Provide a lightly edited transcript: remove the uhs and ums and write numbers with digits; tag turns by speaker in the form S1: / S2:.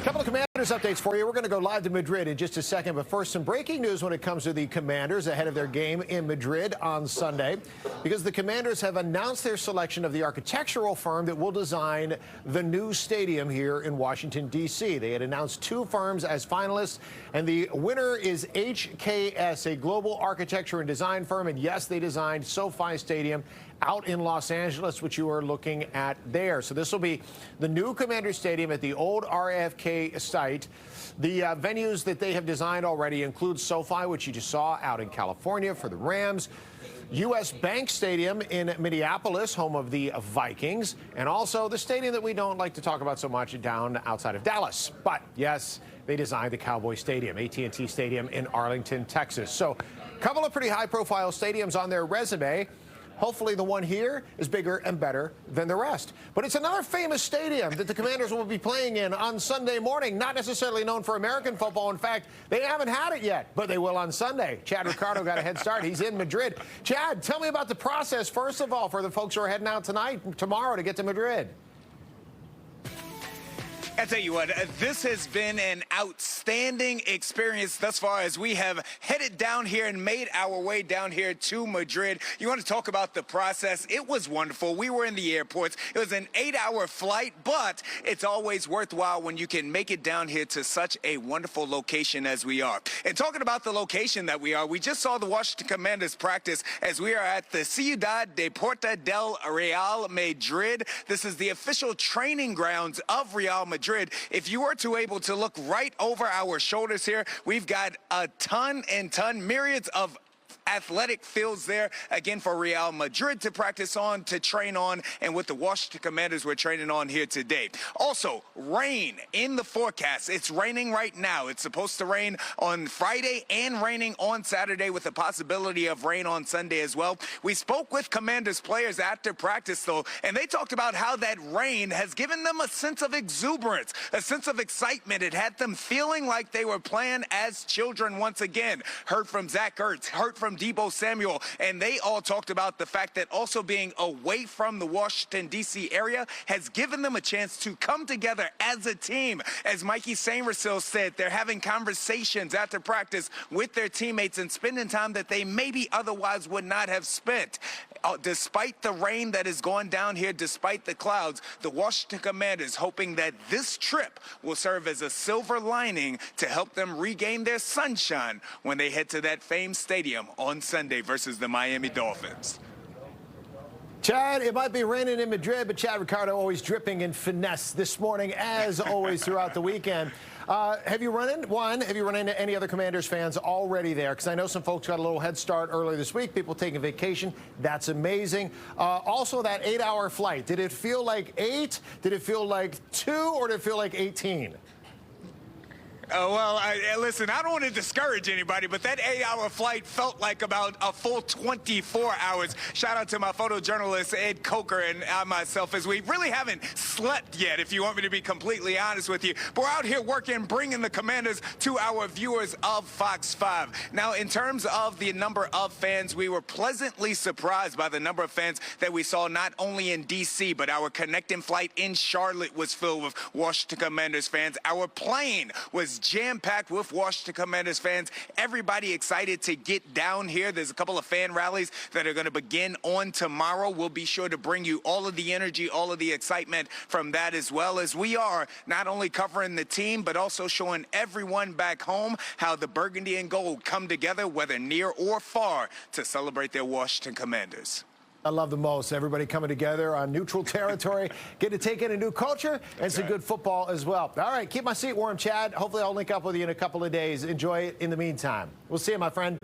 S1: Couple of Commanders updates for you. We're going to go live to Madrid in just a second, but first, some breaking news when it comes to the Commanders ahead of their game in Madrid on Sunday, because the Commanders have announced their selection of the architectural firm that will design the new stadium here in Washington, D.C. They had announced two firms as finalists, and the winner is HKS, a global architecture and design firm, and yes, they designed SoFi Stadium out in Los Angeles, which you are looking at there. So this will be the new Commander Stadium at the old RFK site. The venues that they have designed already include SoFi, which you just saw out in California for the Rams, U.S. Bank Stadium in Minneapolis, home of the Vikings, and also the stadium that we don't like to talk about so much down outside of Dallas. But yes, they designed the Cowboy Stadium, AT&T Stadium in Arlington, Texas. So a couple of pretty high-profile stadiums on their resume. Hopefully the one here is bigger and better than the rest. But it's another famous stadium that the Commanders will be playing in on Sunday morning, not necessarily known for American football. In fact, they haven't had it yet, but they will on Sunday. Chad Ricardo got a head start. He's in Madrid. Chad, tell me about the process, first of all, for the folks who are heading out tomorrow to get to Madrid.
S2: I tell you what, this has been an outstanding experience thus far as we have headed down here and made our way down here to Madrid. You want to talk about the process? It was wonderful. We were in the airports. It was an 8-hour flight, but it's always worthwhile when you can make it down here to such a wonderful location as we are. And talking about the location that we are, we just saw the Washington Commanders practice as we are at the Ciudad Deportiva del Real Madrid. This is the official training grounds of Real Madrid. If you were to able to look right over our shoulders here, we've got a ton and myriads of athletic fields there, again, for Real Madrid to practice on, to train on, and with the Washington Commanders we're training on here today. Also, rain in the forecast. It's raining right now. It's supposed to rain on Friday and raining on Saturday with the possibility of rain on Sunday as well. We spoke with Commanders players after practice, though, and they talked about how that rain has given them a sense of exuberance, a sense of excitement. It had them feeling like they were playing as children once again. Heard from Zach Ertz, heard from Deebo Samuel, and they all talked about the fact that also being away from the Washington, D.C. area has given them a chance to come together as a team. As Mikey Sainristil said, they're having conversations after practice with their teammates and spending time that they maybe otherwise would not have spent. Despite the rain that is going down here, despite the clouds, the Washington Commanders hoping that this trip will serve as a silver lining to help them regain their sunshine when they head to that famed stadium on Sunday versus the Miami Dolphins.
S1: Chad, it might be raining in Madrid, but Chad Ricardo always dripping in finesse this morning, as always, throughout the weekend. Have you run into any other Commanders fans already there? Because I know some folks got a little head start earlier this week, people taking vacation. That's amazing. Also, that 8-hour flight, did it feel like 8? Did it feel like 2? Or did it feel like 18?
S2: Well, listen, I don't want to discourage anybody, but that 8-hour flight felt like about a full 24 hours. Shout out to my photojournalist, Ed Coker, and I myself, as we really haven't slept yet, if you want me to be completely honest with you. But we're out here working, bringing the Commanders to our viewers of Fox 5. Now, in terms of the number of fans, we were pleasantly surprised by the number of fans that we saw not only in D.C., but our connecting flight in Charlotte was filled with Washington Commanders fans. Our plane was jam-packed with Washington Commanders fans. Everybody excited to get down here. There's a couple of fan rallies that are going to begin on tomorrow. We'll be sure to bring you all of the energy, all of the excitement from that, as well as we are not only covering the team, but also showing everyone back home how the burgundy and gold come together, whether near or far, to celebrate their Washington Commanders.
S1: I love the most. Everybody coming together on neutral territory, get to take in a new culture and some good football as well. All right, keep my seat warm, Chad. Hopefully I'll link up with you in a couple of days. Enjoy it in the meantime. We'll see you, my friend.